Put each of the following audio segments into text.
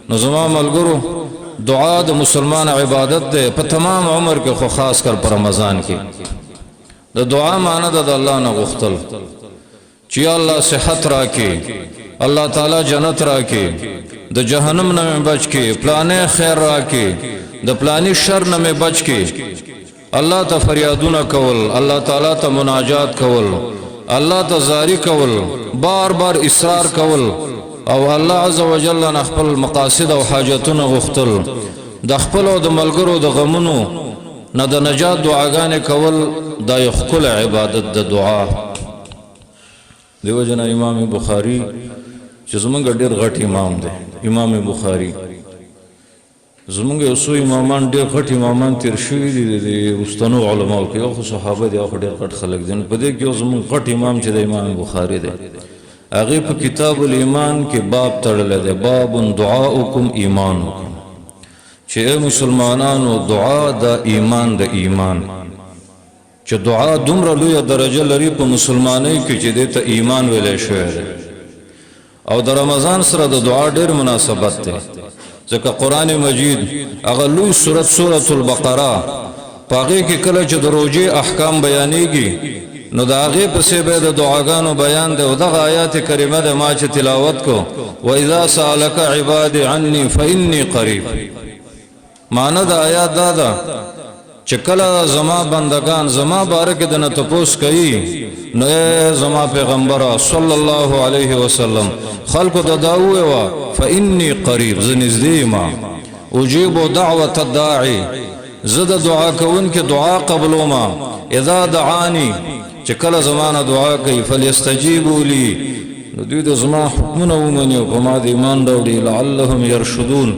نو زما ملګرو دعا د مسلمان عبادت ده په تمام عمر کې خو خاص کر پر رمضان کې د دعا معنی د الله نه غوښتل چې الله صحت راکړي الله تعالی جنت راکړي د جهنم نه بچ کې پلانې خیر راکړي د پلانې شر نه بچ کې الله ته فریادونه کول الله تعالی ته مناجات کول الله ته زاری کول بار بار اصرار کول او الله عز وجل نه خپل مقاصد او حاجتونه غوښتل د خپل او د ملګرو د غمونو نه د نجات دعاګانې کول دا یو ښکلی عبادت د دعا دیو جنا امام بخاری چې زمونږ ډېر غټ امام دی امام بخاری زمونږ یو څو امامان ډېر غټ امامان تیر شوي دي د رستنو علماو کې یو خو صحابه دي او ډېر غټ خلک دي په دې کې یو زمونږ غټ امام چې د امام بخاری دی هغه په کتاب الایمان کې باب تړلی دی باب دعاؤکم ایمانکم چې مسلمانانو دعا د ایمان د ایمان چې دعا دومره لویه درجه لري په مسلمانۍ کې چې دې ته ایمان ویلی شوی دی او د رمضان سره د دعا ډېر مناسبت دی ځکه قرآن مجید هغه لوی سورة البقره په هغې کې کله چې د روژې احکام بیانېږي نو د هغې پسې به د دعاګانو بیان دی او دغه آیات کریمه د ما چې تلاوت کو وَإِذَا سَأَلَكَ عِبَادِ عَنِّي فَإِنِّي قَرِيبٌ معنی د آیات دا ده چې کله زما بندگان زما باره کې دنه تپوس کوي نو زما پیغمبره صلی الله علیه وسلم خلکو ته دا ووایه فإني قریب زه نږدې یم اجیب دعوة الداعی زه د دعا کوونکي دعا قبلوم اذا دعانی چې کله زما نه دعا کوي فلیستجیبوا لی نو دوی د زما حکمونه ومني او په ما د ایمان راوړي لعلهم یرشدون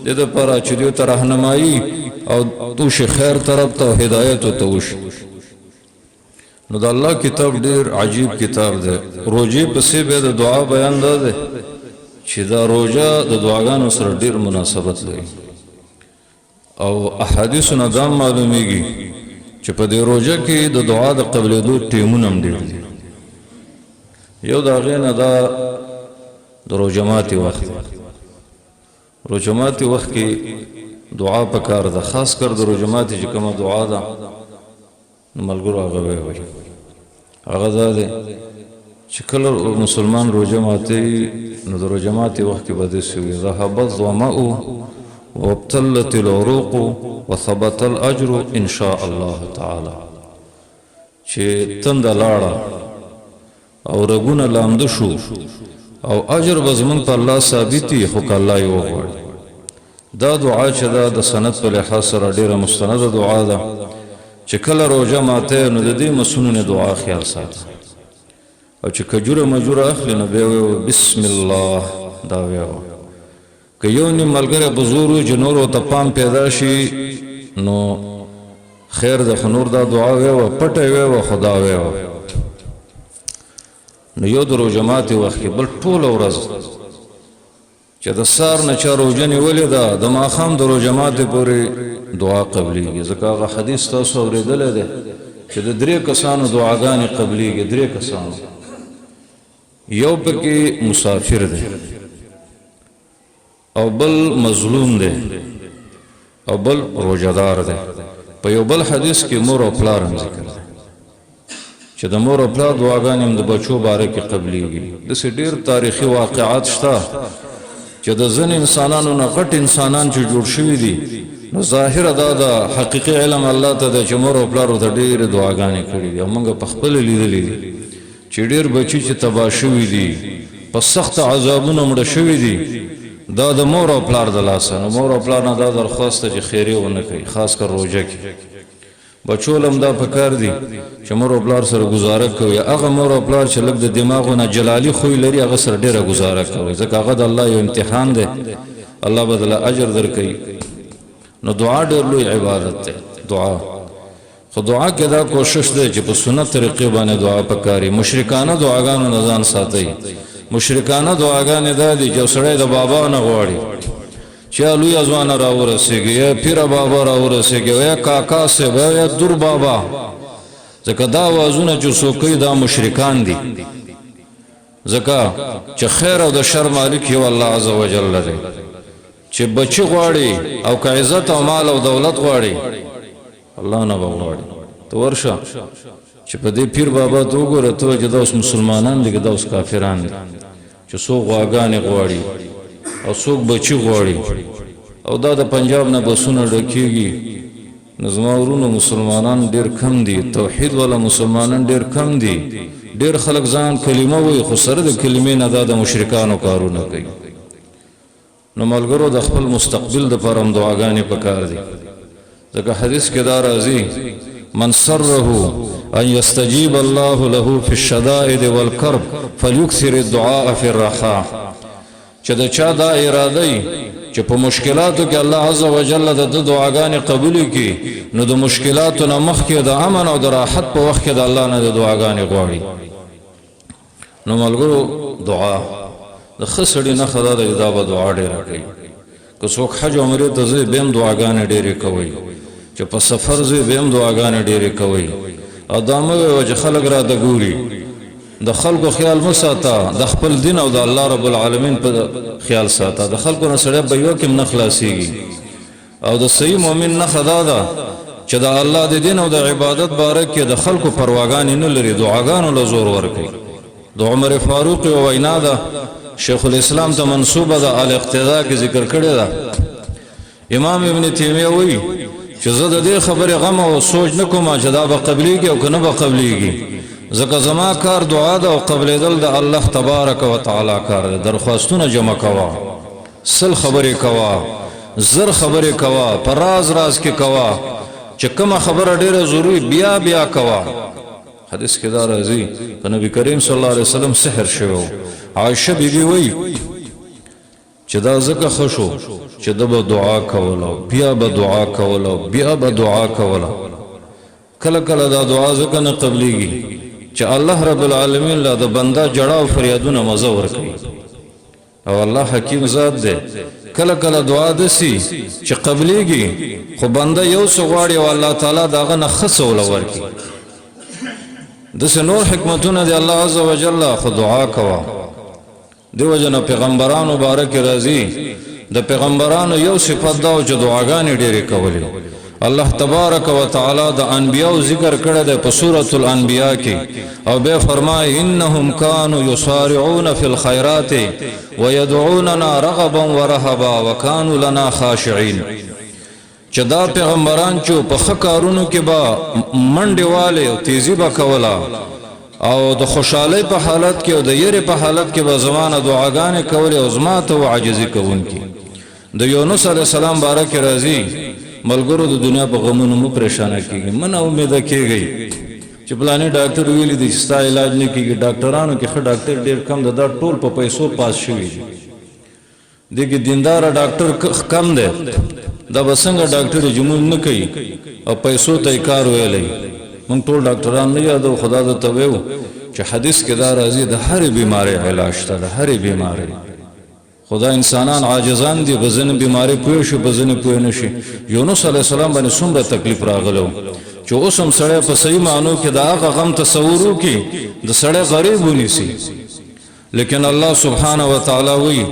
دې دپاره چې دوی ته رهنمایي او توشي خیر طرف ته هدایت ته وشي نو د الله کتاب ډېر عجیب کتاب دی روژې پسې بیا د دعا بیان دا دی چې دا روژه د دعاګانو سره ډېر مناسبت لري او احادیثو نه دا معلومیږي چې په دې روژه کې د دعا د قبلېدو ټیمونه هم ډېر دي یو د هغې نه دا د روژه ماتې وخت روژه ماتې وخت کې دعا پکار ده خاص کر د روژه ماتې چې کومه دعا ده نو ملګرو هغه ووایي هغه دا دی چې کله مسلمان روژه ماتوي نو د روژه ماتې وخت کې به داسې وي ذهب الظمأ وابتلت العروق وثبت الاجر ان شاء الله تعالی چې تنده لاړه او رګونه لامده شو او اجر به زمونږ په الله ثابت وي خو که الله یې وغواړي دا دعا چې دا د سند په لحاظ سره ډېره مستنده دعا ده چې کله روژه ماته نو د دې مسنونې دعا خیال ساته او چې کجوره مجوره اخلي نو بیا ویو بسم الله دا ویو که یو نیم ملګری په زور وي چې نورو ته پام پیدا شي نو خیر ده خو نور دا دعا ویوه پټه ویوه خو دا ویوه نو یو د روژه ماتې وخت کې بل ټوله ورځ چې د سار نه چا روژه نیولې ده د ماښام د روژه ماتې پورې دعا قبلیږي ځکه هغه حدیث تاسو اورېدلی دی چې د 3 کسانو دعاګانې قبلیږي 3 کسانو یو پکې مسافر دی او بل مظلوم دی او بل روژهدار دی په یو بل حدیث کې مور او پلار هم ذکر دی چې د مور او پلار دعاګانې هم د بچو باره کې قبلیږي داسې ډېر تاریخي واقعات شته چې د ځینې انسانانو نه غټ انسانان چې جوړ شوي دي نو ظاهره دا د حقیقي علم الله ته ده چې مور او پلارو ته ډېرې دعاګانې کړي دي او موږ په خپله لیدلي دي چې ډېر بچي چې تباه شوي دي په سخته عذابونو مړه شوي دي دا د مور او پلار د لاسه نو مور او پلار نه دا درخواست ده چې خیرې ونه کوي خاص کر روژه کې بچو هم دا پکار دي چې مور او پلار سره ګزاره کوي هغه مور او پلار چې لږ د دماغو نه جلالي خوی لري هغه سره ډېره ګزاره کوي ځکه هغه د الله یو امتحان دی الله به دله اجر درکوي نو دعا ډېر لوی عبادت دی دعا خو دعا کې دا کوشش دی چې په سنت طریقې باندې دعا پکاري مشرکانه دعاګانو نه ځان ساتئ مشرکانه دعاګانې دا دي چې سړی د بابا نه غواړي چې لوی ځوان راورسېږي یا پیر بابا راورسېږي یا کاکا صاحب یا دور بابا ځکه دا وازونه چې څوک کوي دا مشرکان دي ځکه چې خیر او د شر مالک یو الله عز وجل دی چې بچی غواړي او که عزت او مال او دولت غواړي الله نه غواړي تو ورشه چې په دې پیر بابا ته وګوره ته چې دا اوس مسلمانان دي که دا اوس کافران دي چې څوک غواګانې غواړي او څوک بچی غواړي او دا د پنجاب نه بسونه ډکېږي نو زما ورونو مسلمانان ډېر کم دي توحید والا مسلمانان ډېر کم دي ډېر خلک ځان کلمه وایي خو سره د کلمې نه دا د مشرکانو کارونه کوي نو ملګرو د خپل مستقبل دپاره هم دعاګانې پکار دي ځکه حدیث کې دا راځي من سره ان يستجيب الله له في الشدائد والكرب فليكثر الدعاء في الرخاء چې د چا دا اراده ای چې په مشکلاتو کې الله عز وجل د دعاګانې قبول کړي نو د مشکلاتو نه مخکې د امن او د راحت په وخت کې د الله نه د دعاګانې غواړي نو ملګرو دعا د ښه سړي نښه دا ده چې دا به دعا ډېره کوي که څوک حج عمرې ته ځي بیا هم دعاګانې ډېرې کوئ چې په سفر ځي بیا هم دعاګانې ډېرې کوئ او دا مه وایه چې خلک راته ګوري د خلکو خیال مه ساته د خپل دین او د الله رب العالمین په خیال ساته د خلکو نه سړی په یوه کې هم نه خلاصېږي او د صحیح مؤمن نښه دا ده چې د الله د دین او د عبادت باره کې د خلکو پرواګانې نه لري دعاګانو له زور ورکوي د عمر فاروق یوه وینا ده شیخ الاسلام ته منصوبه ده الاقتداء کې ذکر کړې ده امام ابن تیمیه وایي چې زه د دې خبرې غم او سوچ نه کوم چې دا به قبلیږي او که نه به قبلیږي ځکه زما کار دعا ده او قبلېدل د الله تبارک و تعالی کار ده درخواستونه جمع کوه سل خبرې کوه زر خبرې کوه په راز راز کې کوه چې کومه خبره ډېره ضروري بیا بیا کوه حدیث کې دا راځي په نبی کریم صلی الله علیه وسلم سحر شوی عایشه بیبي وایي چې دا ځکه ښه شو چې ده به دعا کوله بیا به دعا کوله بیا به دعا کوله کله کله دا دعا ځکه نه قبلیږي چې الله رب العالمین له د بنده جړه او فریادونه مزه ورکوي او الله حکیم ذات دی کله کله دعا داسې چې قبلیږي خو بنده یو څه غواړي او الله تعالی د هغه نه ښه څه وله ورکړي داسې نور حکمتونه دی الله عز وجل خو دعا کوه دیو جن پیغمبرانو باره کې راځي د پیغمبرانو یو صفت دا چې دعاګانې ډېرې کولې الله تبارک و تعالی د انبیاء ذکر کړی دی په سورۃ الانبیاء کې او بیا فرمایي انهم كانوا يسارعون في الخيرات ويدعوننا رغبا ورهبا وكانوا لنا خاشعين چې دا پیغمبران چې په ښه کارونو کې به منډې والې او تیزي به کوله او د خوشحالۍ په حالت کې او د یېرې په حالت کې به زمانه دعاګانې کولې او زما ته عاجزي کوونکي د یونس علیه السلام باره کې راځي ملګرو د دنیا په غمونو مو پریشانه کېږي مه نا امیده کېږئ چې پلانې ډاکټر ویلي دي چې ستا علاج نه کېږي ډاکټرانو کې ښه ډاکټر ډېر کم ده دا ټول په پیسو پاس شوي دي دې کې دینداره ډاکټر کم دی دا به څنګه ډاکټر جمهور نه کوي او پیسو ته یې کار ویلی مونږ ټول ډاکټران نه یادو خدا درته ویو چې حدیث کې دا راځي د هرې بیمارۍ علاج شته د هرې بیمارۍ خدا انسانان عاجزان دي په ځینې بیمارۍ پوه شي په ځینې پوه نه شي یونس علیه السلام باندې څومره تکلیف راغلی چې اوس هم سړی په صحیح معنو کې د هغه غم تصور وکړي د سړی غریب ونیسي لیکن الله سبحانه و تعالی وایي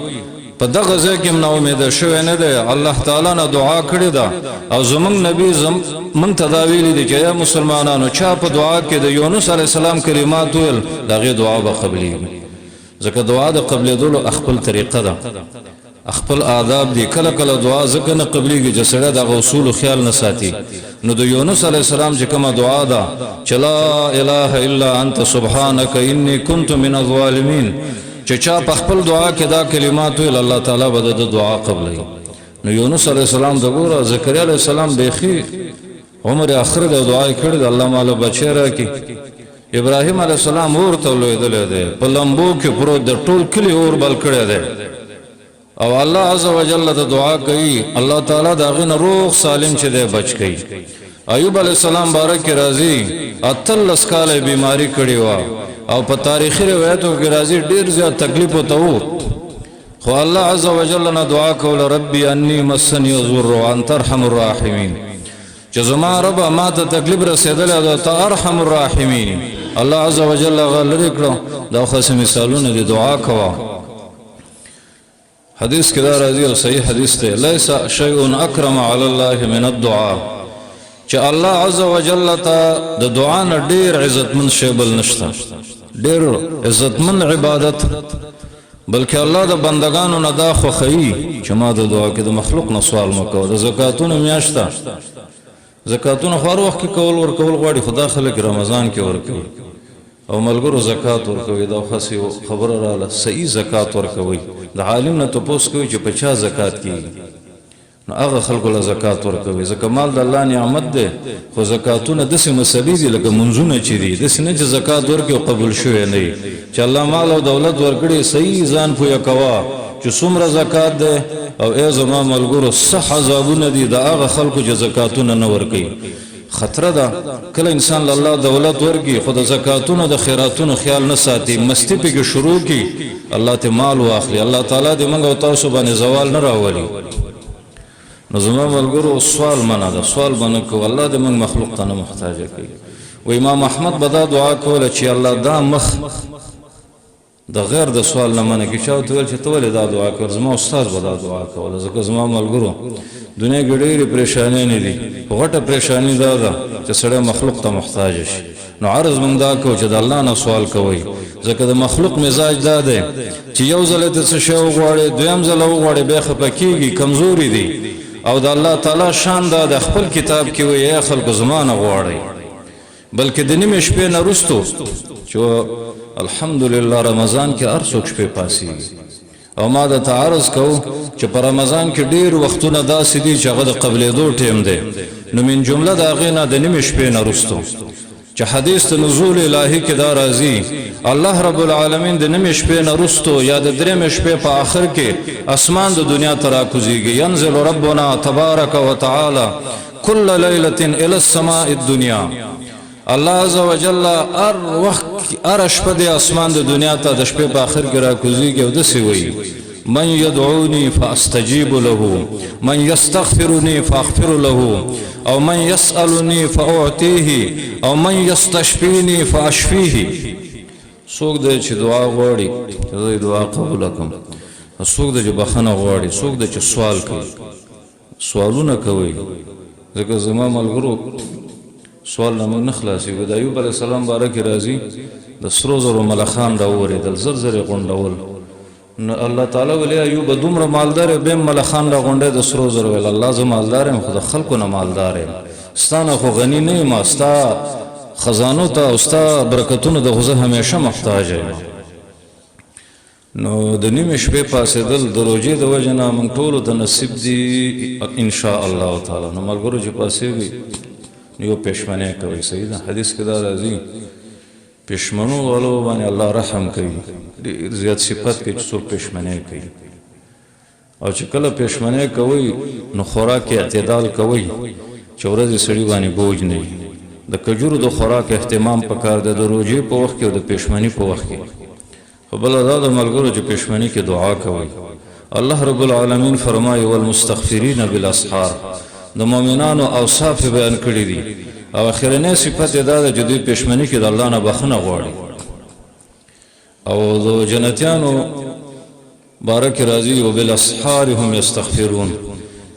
په دغه ځای کې نا امیده شوی نه دی الله تعالی نه دعا کړې ده او زمونږ نبی موږ ته دا ویلي دي چې یا مسلمانانو چا په دعا کې د یونس علیه السلام کلمات ویل د هغې دعا به قبلیږي ځکه دعا د قبلېدلو خپل طریقه ده خپل آداب دي کله کله دعا ځکه نه قبلیږي چې سړی دغه اصولو خیال نه ساتي نو د یونس علیه السلام چې کومه دعا ده چې لا اله الا انت سبحانک انی کنت من الظالمین چې چا په خپل دعا کې دا کلمات ویل الله تعالی به د دعا قبلوي نو یونس علیه السلام د ګوره زکریا علیه السلام بیخي عمر اخر د دعا یې کړې ده الله ماله بچی راکړي ابراهیم علیه السلام اور ته لوېدلی دی په لمبو کې پروت د ټول کلي اور بل کړی دی او الله عز وجل ته دعا کوي الله تعالی د هغې نه روغ سالم چې دی بچ کوي ایوب علیه السلام باره کې راځي 18 کاله بیماري کړې وه او په تاریخي روایتو کې راځي ډېر زیات تکلیف ورته و خو الله عز وجل نه دعا کوله ربي انی مسنی الضر وانت ارحم الراحمین چې زما رب ما ته تکلیف رسېدلی ده ته ارحم الراحمین الله عز وجل هغه لرې کړو دا خاص مثالونه دي دعا کوه حدیث کې دا راځي او صحیح حدیث دی لیس شیء اکرم علی الله من الدعاء چې الله عز وجل ته د دعا نه ډیر عزتمن شی بل نشته ډیر عزتمن عبادت بلکې الله د بندگانو نه دا خوښوي چې ما د دعا کې د مخلوق نه سوال مکو د زکاتونو میاشته زکاتونه خو هر وخت کې کول ورکول غواړي خدا خلک رمضان کې ورکوي او ملګرو زکات ورکوي دا خاصه خبره رااله صحیح زکات ورکوي د عالم نه تاسو کوي چې 50 زکات کیږي نو هغه خلکو له زکات ورکوي ځکه مال د الله نعمت ده خو زکاتونه د سیمه سبي دي لکه منځونه چي دي د سینې چې زکات ورکوي قبول شوی نه چې الله مال او دولت ورکړي صحیح ځان پویا کوا چې څومره زکات ده او ای زما ملګرو صح عذابونه دي د هغه خلکو چې زکاتونه نه ورکوي خطر ده کله انسان الله دولت ورګي خود زکاتونو د خیراتونو خیال نه ساتي مستی په شروع کی الله ته مال واخلي الله تعالی دې موږ او تاسو باندې زوال نه راولي نو زما ملګرو سوال منه ده سوال باندې کو الله دې موږ مخلوق ته نه محتاج کوي و امام احمد بدا دعا کوله چې الله دا مخ د غیر د سوال نه منه کی چاو ته چې تول دا دعا کړ زما استاد بدا دعا کوله ځکه زما ملګرو دنیا کې ډېرې پریشانې نه دي غټه پریشانی دا ده چې سړی مخلوق ته محتاج شي نو عرض موږ دا کوو چې د الله نه سوال کوئ ځکه د مخلوق مزاج دا دی چې یو ځل ته څه شی وغواړي دویم ځل وغواړي بیا خفه کېږي کمزوري دي او د الله تعالی شان دا د خپل کتاب کې وایي ای خلکو زما نه غواړئ بلکې د نیمې شپې نه وروستو چې الحمدلله رمضان کې هر څوک شپې پاسېږي او ما د تعارض کو چې په رمضان کې ډیر وختونه داسې دي چې هغه د قبلېدو ټیم دی نو من جمله د هغې نه د نیمې شپې نه وروستو چې حدیث د نزول الهي کې دا راځي الله رب العالمین د نیمې شپې نه وروستو یا د درېمې شپې په آخر کې اسمان د دنیا ته راکوزیږي ینزل ربنا تبارک وتعالى كل لیلة الى السماء الدنیا الله عز وجل ار وخت ار شپه د اسمان د دنیا ته د شپې په اخر کې راکوزیږي او دسې وایي من يدعوني فاستجيب له من يستغفرني فاغفر له او من يسألني فاعطيه او من يستشفيني فاشفيه څوک د چې دعا غواړي چې دعا قبول کړم څوک د چې بخنه غواړي څوک د چې سوال کوي سوالونه کوي ځکه زما ملګرو سوال نه خلاصي و د ایوب علیه السلام بارک راضي د سرو زرو ملخان راوړېدل زر زر غونډول نو الله تعالی ولې ایوب دومره مالدار به ملخان راغونډه د سرو زرو ول الله ز مالدار هم خود خلکو نه مالدار ستانه خو غنی نه ما ستا خزانو ته او ستا برکتونو د غزه همیشه محتاج نو د نیمه شپې پاسېدل د روزې د وجه نه موږ ټولو ته نصیب دي ان شاء الله تعالی نو ملګرو چې پاسېږي یو پښمنه کوي صحیح ده حدیث کې دا راځي پښمنو والو باندې الله رحم کوي ډېر زیات صفات کې څو پښمنه کوي او چې کله پښمنه کوي نو خوراک اعتدال کوي چې ورځې سړي باندې بوج نه وي د کجورو د خوراک اهتمام پکار دی د روزې په وخت کې او د پښمنۍ په وخت کې خو بل دا د ملګرو چې پښمنۍ کې دعا کوي الله رب العالمین فرمایي والمستغفرین بالاسحار د مؤمنانو اوصاف بیان کړی دي او اخرنه صفت دا ده چې دوی پښمنۍ کې د الله نه بخښنه غواړي او د جنتیانو بارک راضي او بالاسحار هم یستغفرون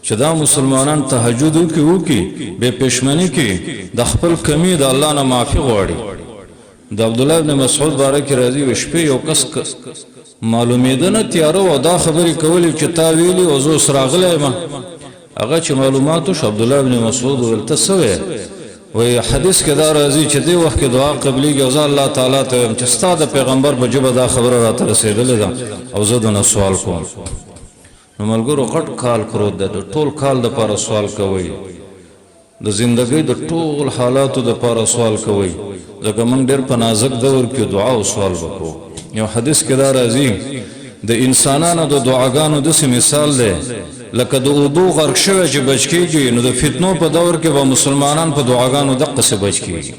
چې دا مسلمانان تهجد وکي به پښمنۍ کې د خپل کمی د الله نه معافي غواړي د عبد الله بن مسعود بارک راضي و شپې یو کس معلومیدنه تیارو او دا خبرې کولې چې تا ویلي او زه سراغله ما هغه چې معلوماتو ش عبد الله بن مسعود ولته سوې وی حدیث کې دا راځي چې دی وخت کې دعا قبليږي او الله تعالی ته چې ستاسو پیغمبر په جبه دا خبره راته رسیدلې ده او زه دونه سوال کوم نو ملګرو غټ کال کرو د ټول کال د پاره سوال کوي د ژوندۍ د ټول حالاتو د پاره سوال کوي ځکه موږ ډېر په نازک دور کې دعا او سوال وکړو یو حدیث کې دا راځي د انسانانو د دعاګانو د مثال دی لکه د اوبو غرق شوی چې بچ کېږي نو د فتنو په دور کې به مسلمانان په دعاګانو دقسې بچ کېږي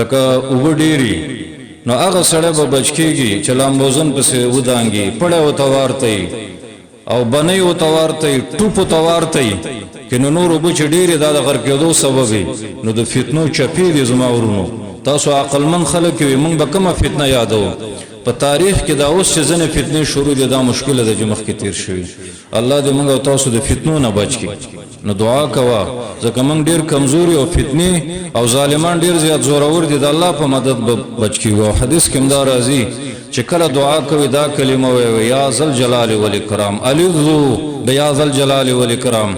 لکه اوبه ډېري نو هغه سړی به بچ کېږي چې لامبوزن پسې ودانګي پړی ورته وارتی او بنۍ ورته وارتی ټوپ ورته وارتی که نو نور اوبه چې ډېرې دا د غرق کېدو سبب وي نو د فتنو چپې دي زما ورونو تاسو عقلمند خلک وي موږ به کومه فتنه یادو په تاریخ کې دا اوس چې ځنې فتنې شروع دي دا مشکله ده چې مخکې تیر شوي الله دې موږ او تاسو د فتنو نه بچ کړي نو دعا کوه ځکه موږ ډېر کمزوري او فتنې او ظالمان ډېر زیات زورور دي د الله په مدد به بچ کیږو او حدیث کې هم دا راځي چې کله دعا کوي دا کلمه وایي یا ذل جلال والاکرام الذو بیا ذل جلال والاکرام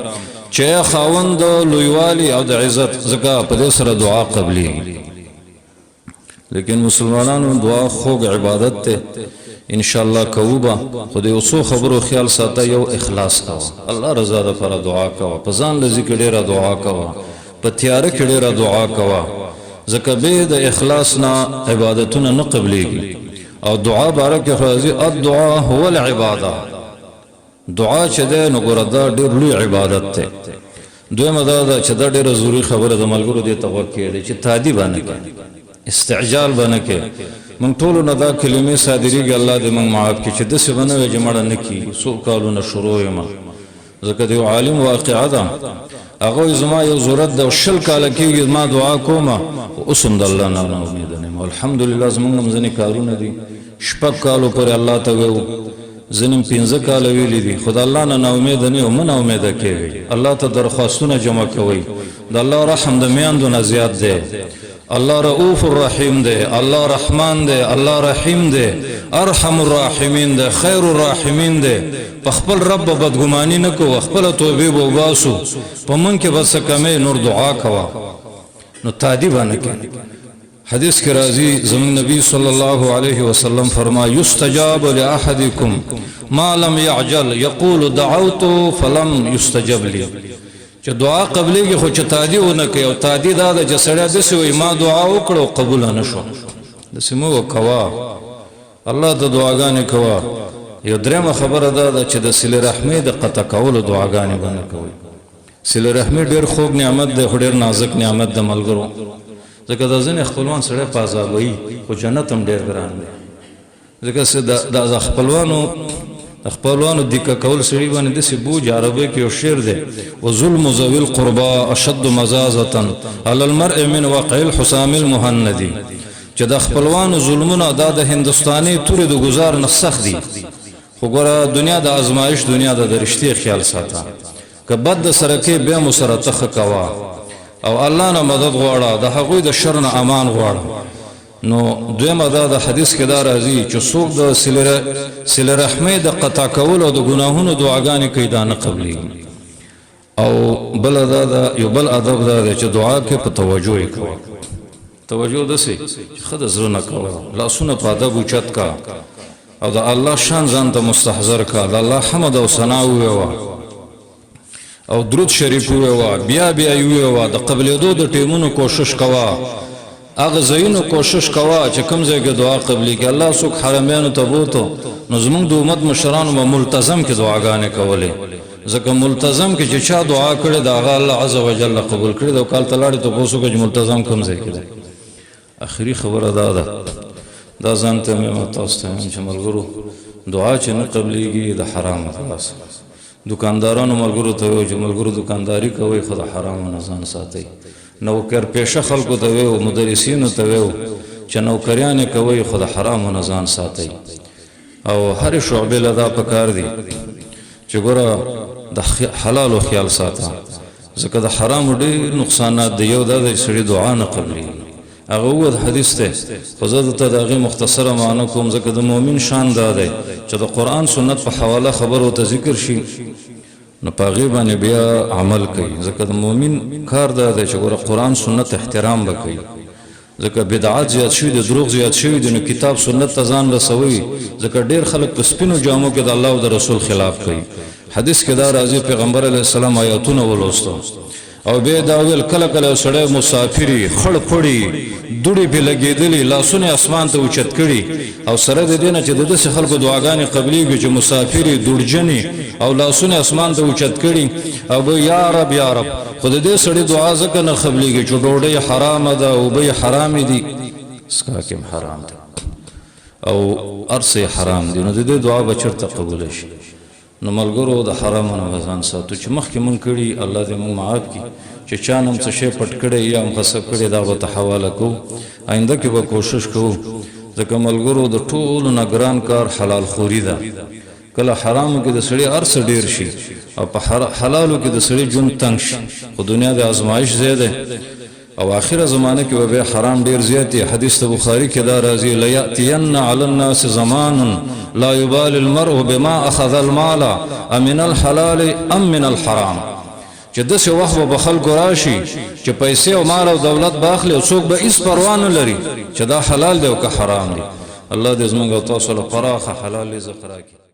چې خاوند لویوالی او د عزت ځکه په دې سره دعا قبلي لیکن مسلمانانو دعا خوږ عبادت ته ان شاء الله کوبا خو دې اوسو خبرو خیال ساته یو اخلاص کوه الله رضا ده پر دعا کوه په ځان لذي کې ډیره دعا کوه په تیار کې ډیره دعا کوه ځکه به د اخلاص نه عبادتونه نه قبليږي او دعا بارک راځي الدعاء هو العباده دعا چې ده نو ګوردا ډېر لوی عبادت ته دویمه دا چې دا ډېر ضروري خبره د ملګرو دې توکل چې تادی باندې استعجال باندې کې من ټول نه دا کلمې صادریږي الله دې موږ معاف کړي چې د څه بنوي جمعړه نکي سو کالونه شروع یم ځکه دی عالم واقعا ده هغه زما یو ضرورت د شل کال کېږي ما دعا کوم او اسم د الله نه امید نه الحمدلله زموږ ځنې کارونه دي شپږ کالو پر الله ته وو زنم 15 کال ویلي دي خدای الله نه امید نه او من امید کېږي الله ته درخواستونه جمع کوي د الله رحم د میاندو نه زیات دی الله رؤوف الرحیم دی الله رحمان دی الله رحیم دی ارحم الراحمین دی خیر الراحمین دی په خپل رب بدګمانی نه کو خپل توبه وباسو په من کې بس کمه نور دعا کوا نو تادی باندې کې حدیث کې راځي زمون نبی صلی الله علیه وسلم فرمایي یستجاب لاحدکم ما لم يعجل یقول دعوت فلم يستجب لي چې دعا قبليږي خو چې تادی ونه کوي او تادی دا د جسړه د سوي ما دعا وکړو قبول نه شو د سمو کوا الله ته دعاګانې کوا یو درېمه خبره ده چې د صله رحمي د قطع کولو دعاګانې باندې کوي صله رحمي ډېر خوږ نعمت ده ډېر نازک نعمت ده ملګرو ځکه د ځنې خپلوان سره پازاوي خو جنت هم ډېر ګران دی ځکه د خپلوانو دقه کول سړي باندې د بوج عربي کې یو شعر دی وظلم ذوي القربى اشد مزازه على المرء من وقع الحسام المهندي چې د خپلوانو ظلمونه د هندستاني تورې د گزار نه سخت دي خو ګوره دنیا د ازمایش دنیا د رښتیا خیال ساته که بد د سره کې به مو سره تخ کوا او الله نه مدد غواړه د هغوی د شر نه امان غواړه نو دویمه دا د حدیث کې دا راځي چې څوک د صله رحمي د قطع کول او د ګناهونو دعاګانې کوي دا نه قبلي او بل دا یو بل ادب دا چې دعا کې په توجه کوي توجه دسي چې خد زړه نه کوي لاسونه په ادب اوچت کا او د الله شان ځان ته مستحضر کا د الله حمد او ثنا ویوا او درود شریف ویوا بیا ویوا د قبلېدو د ټیمونو کوشش کوا اغه زینو کوشش کوا چې کوم ځای کې دعا قبلي کې الله سوک حرمینو ته بوته نو زموږ د امت مشرانو ملتزم کې دعاګانې کولې ځکه ملتزم کې چې چا دعا کړي دا هغه الله عز وجل قبول کړي دا کال تلاړي ته پوسو کې ملتزم کوم ځای کې اخري خبره دا ځان ته مې تاسو ته چې ملګرو دعا چې نه قبليږي د حرام خلاص دکاندارانو ملګرو ته وي چې ملګرو دکانداری کوي خو د حرام نه ځان ساتي نوکر پیشه خلکو ته وي او مدرسینو ته وي چې نوکریان کوي خو د حرام نه ځان ساتي او هر شعبه لدا پکار دي چې ګوره د حلال او خیال ساته ځکه د حرام ډېر نقصانات دی یو د سړي دعا نه قبلي هغه ود حدیث ته فزاد ته دغه مختصره معنی کوم ځکه د مؤمن شان دا دی چې د قران سنت په حواله خبر او ذکر شي نو پاغي باندې بیا عمل کوي ځکه د مؤمن کار دا دی چې ګوره قران سنت احترام وکړي ځکه بدعات زیات شوي د دروغ زیات شوي د کتاب سنت ته ځان رسوي ځکه ډېر خلک په سپینو جامو کې د الله او د رسول خلاف کوي حدیث کې دا راځي پیغمبر علیه السلام آیاتونه ولوستو او به دا ویل کله کله سړی مسافری خړ پړی دوړي په لګېدلې لاسونه اسمان ته اوچت کړي او سره د دینه چې د دې خلکو دعاګانې قبليږي چې مسافری دوړجنې او لاسونه اسمان ته اوچت کړي او یا رب خود دې سړی دعا ځکه نه قبليږي چې ډوډۍ حرام ده او به حرام دي سکاکم حرام ده او ارسه حرام دي نو دې دعا به چرته قبول شي نو ملګرو د حرامونو ځان ساتو چې مخکې مونږ کړي الله دې مونږ معاف کړي چې چا نم څه شی پټ کړي یا هم غصب کړي دا به ته حواله کو آینده کې به کوشش کوو ځکه ملګرو د ټولو نه ګران کار حلال خوري ده. کله حرامو کې د سړي ارڅ ډیر شي او په حلالو کې د سړي ژوند تنګ شي، خو دنیا د ازمایش ځای دی او آخره زمانه کې به بیا حرام ډیر زیات دی. حدیث د بخاري کې دا راځي لیاتین علی الناس زمان لا یبال المرء بما اخذ المال امن الحلال ام من الحرام، چې داسې وخت به خلکو راشي چې پیسې او مال او دولت باخلي او څوک به هیڅ پروا نه لري چې دا حلال دی او که حرام دی. الله دې زموږ او تاسو له پراخه حلال رزق راکړي.